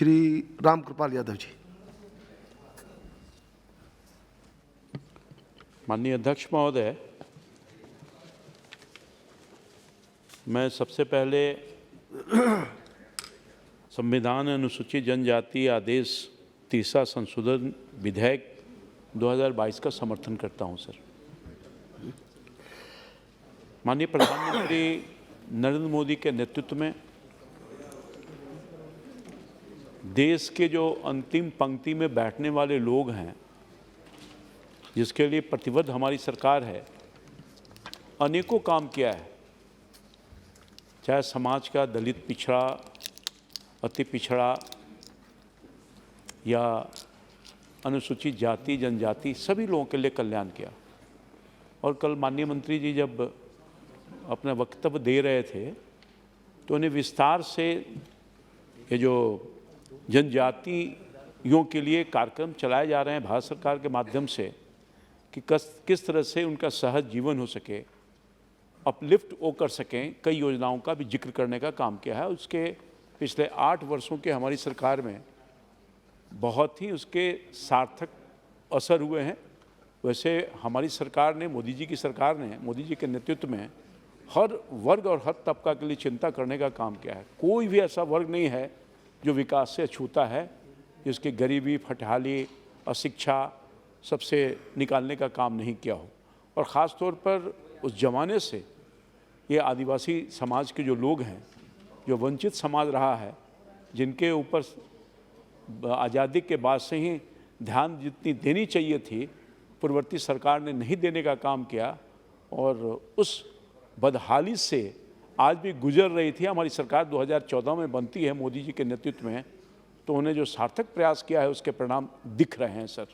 श्री रामकृपाल यादव जी। माननीय अध्यक्ष महोदय, मैं सबसे पहले संविधान अनुसूचित जनजाति आदेश 30 संशोधन विधेयक 2022 का समर्थन करता हूं सर। माननीय प्रधानमंत्री नरेंद्र मोदी के नेतृत्व में देश के जो अंतिम पंक्ति में बैठने वाले लोग हैं, जिसके लिए प्रतिबद्ध हमारी सरकार है, अनेकों काम किया है। चाहे समाज का दलित पिछड़ा, अति पिछड़ा या अनुसूचित जाति जनजाति, सभी लोगों के लिए कल्याण किया। और कल माननीय मंत्री जी जब अपना वक्तव्य दे रहे थे तो उन्हें विस्तार से ये जो जनजातियों के लिए कार्यक्रम चलाए जा रहे हैं भारत सरकार के माध्यम से कि किस तरह से उनका सहज जीवन हो सके, अपलिफ्ट वो कर सकें, कई योजनाओं का भी जिक्र करने का काम किया है। उसके पिछले 8 वर्षों के हमारी सरकार में बहुत ही उसके सार्थक असर हुए हैं। वैसे हमारी सरकार ने, मोदी जी की सरकार ने, मोदी जी के नेतृत्व में हर वर्ग और हर तबका के लिए चिंता करने का काम किया है। कोई भी ऐसा वर्ग नहीं है जो विकास से अछूता है, जिसकी गरीबी, फटहाली, अशिक्षा सबसे निकालने का काम नहीं किया हो। और ख़ास तौर पर उस ज़माने से ये आदिवासी समाज के जो लोग हैं, जो वंचित समाज रहा है, जिनके ऊपर आज़ादी के बाद से ही ध्यान जितनी देनी चाहिए थी पूर्ववर्ती सरकार ने नहीं देने का काम किया, और उस बदहाली से आज भी गुजर रही थी। हमारी सरकार 2014 में बनती है मोदी जी के नेतृत्व में, तो उन्हें जो सार्थक प्रयास किया है उसके परिणाम दिख रहे हैं सर।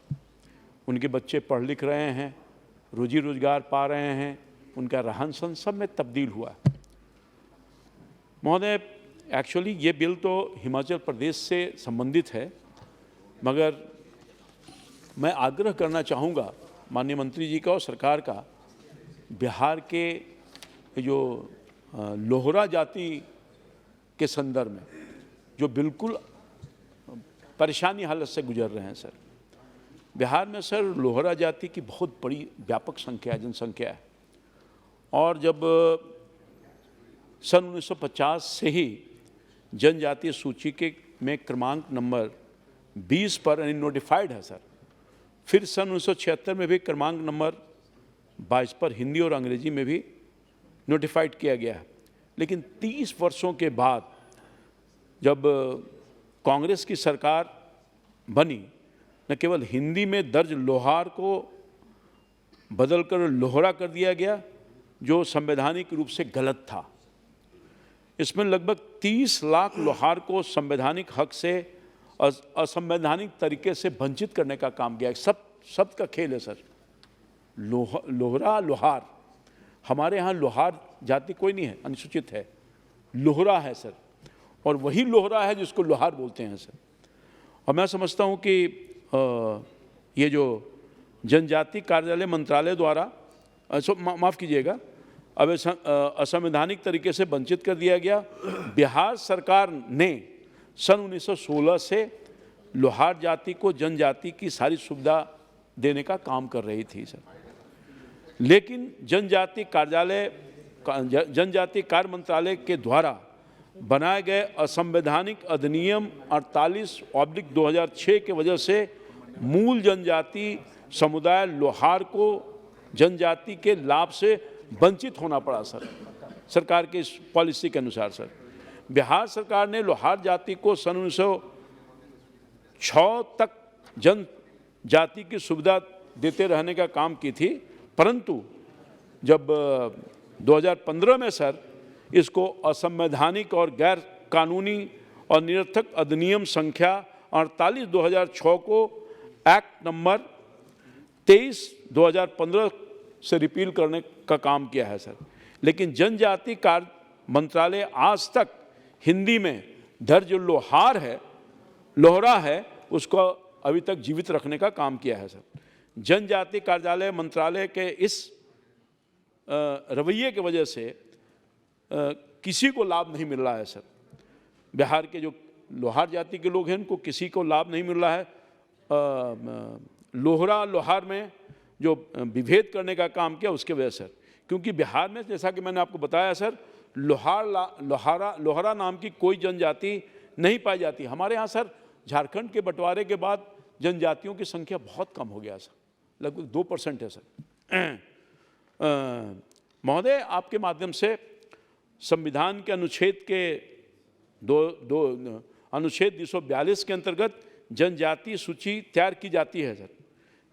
उनके बच्चे पढ़ लिख रहे हैं, रोजी रोजगार पा रहे हैं, उनका रहन सहन सब में तब्दील हुआ है। महोदय, एक्चुअली ये बिल तो हिमाचल प्रदेश से संबंधित है, मगर मैं आग्रह करना चाहूँगा माननीय मंत्री जी का और सरकार का, बिहार के जो लोहरा जाति के संदर्भ में जो बिल्कुल परेशानी हालत से गुजर रहे हैं सर। बिहार में सर लोहरा जाति की बहुत बड़ी व्यापक संख्या है, जनसंख्या है। और जब सन 1950 से ही जनजातीय सूची के में क्रमांक नंबर 20 पर यानी नोटिफाइड है सर। फिर सन 1976 में भी क्रमांक नंबर 22 पर हिंदी और अंग्रेजी में भी नोटिफाइड किया गया है। लेकिन 30 वर्षों के बाद जब कांग्रेस की सरकार बनी, न केवल हिंदी में दर्ज लोहार को बदलकर लोहरा कर दिया गया, जो संवैधानिक रूप से गलत था। इसमें लगभग 30 लाख लोहार को संवैधानिक हक से असंवैधानिक तरीके से वंचित करने का काम किया। सब का खेल है सर। लोहरा, लोहार, हमारे यहाँ लोहार जाति कोई नहीं है, अनुसूचित है, लोहरा है सर। और वही लोहरा है जिसको लोहार बोलते हैं सर। और मैं समझता हूँ कि ये जो जनजाति कार्यालय मंत्रालय द्वारा, माफ़ कीजिएगा, अब असंवैधानिक तरीके से वंचित कर दिया गया। बिहार सरकार ने सन 1916 से लोहार जाति को जनजाति की सारी सुविधा देने का काम कर रही थी सर। लेकिन जनजाति कार्य मंत्रालय के द्वारा बनाए गए असंवैधानिक अधिनियम 48/2006 के वजह से मूल जनजाति समुदाय लोहार को जनजाति के लाभ से वंचित होना पड़ा सर। सरकार की इस पॉलिसी के अनुसार सर, बिहार सरकार ने लोहार जाति को सन 1906 तक जनजाति की सुविधा देते रहने का काम की थी, परंतु जब 2015 में सर इसको असंवैधानिक और गैर कानूनी और निरर्थक अधिनियम संख्या 48/2006 को एक्ट नंबर 23/2015 से रिपील करने का काम किया है सर। लेकिन जनजाति कार्य मंत्रालय आज तक हिंदी में दर्ज लोहार है, लोहरा है, उसको अभी तक जीवित रखने का काम किया है सर। जनजाति कार्यालय मंत्रालय के इस रवैये की वजह से किसी को लाभ नहीं मिल रहा है सर। बिहार के जो लोहार जाति के लोग हैं, इनको किसी को लाभ नहीं मिल रहा है। लोहार में जो विभेद करने का काम किया उसके वजह से, क्योंकि बिहार में जैसा कि मैंने आपको बताया सर, लोहारा नाम की कोई जनजाति नहीं पाई जाती। हमारे यहाँ सर झारखंड के बंटवारे के बाद जनजातियों की संख्या बहुत कम हो गया सर, लगभग 2% है सर। महोदय, आपके माध्यम से संविधान के अनुच्छेद 242 के अंतर्गत जनजाति सूची तैयार की जाती है सर।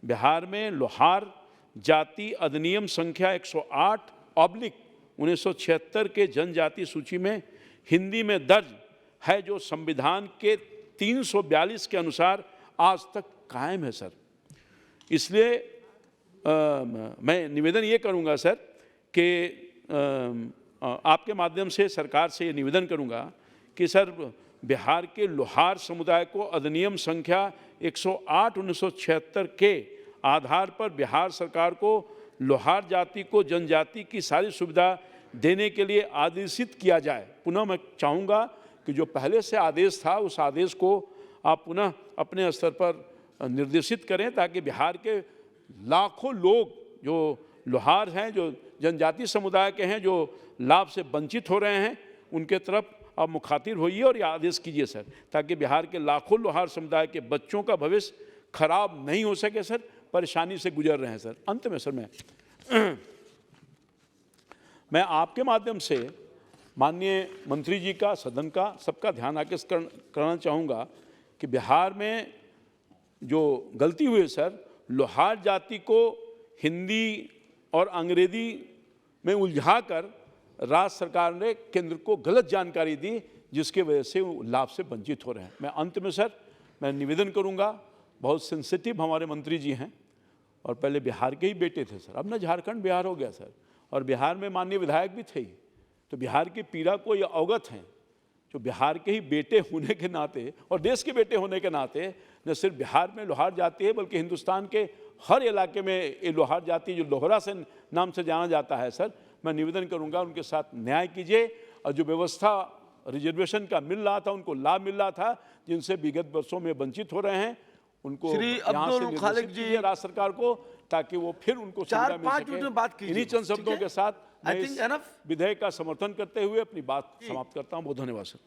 बिहार में लोहार जाति अधिनियम संख्या 108/1976 के जनजाति सूची में हिंदी में दर्ज है, जो संविधान के 342 के अनुसार आज तक कायम है सर। इसलिए मैं निवेदन ये करूँगा सर कि आपके माध्यम से सरकार से ये निवेदन करूँगा कि सर बिहार के लोहार समुदाय को अधिनियम संख्या 108/1976 के आधार पर बिहार सरकार को लोहार जाति को जनजाति की सारी सुविधा देने के लिए आदेशित किया जाए। पुनः मैं चाहूँगा कि जो पहले से आदेश था उस आदेश को आप पुनः अपने स्तर पर निर्देशित करें, ताकि बिहार के लाखों लोग जो लोहार हैं, जो जनजाति समुदाय के हैं, जो लाभ से वंचित हो रहे हैं, उनके तरफ आप मुखातिब होइए और ये आदेश कीजिए सर, ताकि बिहार के लाखों लोहार समुदाय के बच्चों का भविष्य खराब नहीं हो सके सर, परेशानी से गुजर रहे हैं सर। अंत में सर मैं आपके माध्यम से माननीय मंत्री जी का, सदन का, सबका ध्यान आकृष्ट करना चाहूँगा कि बिहार में जो गलती हुई सर, लोहार जाति को हिंदी और अंग्रेजी में उलझाकर राज्य सरकार ने केंद्र को गलत जानकारी दी, जिसके वजह से वो लाभ से वंचित हो रहे हैं। मैं अंत में सर मैं निवेदन करूंगा, बहुत सेंसिटिव हमारे मंत्री जी हैं और पहले बिहार के ही बेटे थे सर, अब ना झारखंड बिहार हो गया सर, और बिहार में माननीय विधायक भी थे ही, तो बिहार की पीड़ा को ये अवगत हैं। जो बिहार के ही बेटे होने के नाते और देश के बेटे होने के नाते न सिर्फ बिहार में लोहार जाति है, बल्कि हिंदुस्तान के हर इलाके में ये लोहार जाति जो लोहरा से नाम से जाना जाता है सर, मैं निवेदन करूंगा उनके साथ न्याय कीजिए, और जो व्यवस्था रिजर्वेशन का मिल रहा था, उनको लाभ मिल रहा था, जिनसे विगत वर्षों में वंचित हो रहे हैं, उनको श्री अब्दुल खालिक जी राज्य सरकार को, ताकि वो फिर उनको 4-5 मिनट में बात कीजिए। इन्हीं चंद शब्दों के साथ I think enough। विधेयक का समर्थन करते हुए अपनी बात समाप्त करता हूँ। बहुत धन्यवाद सर।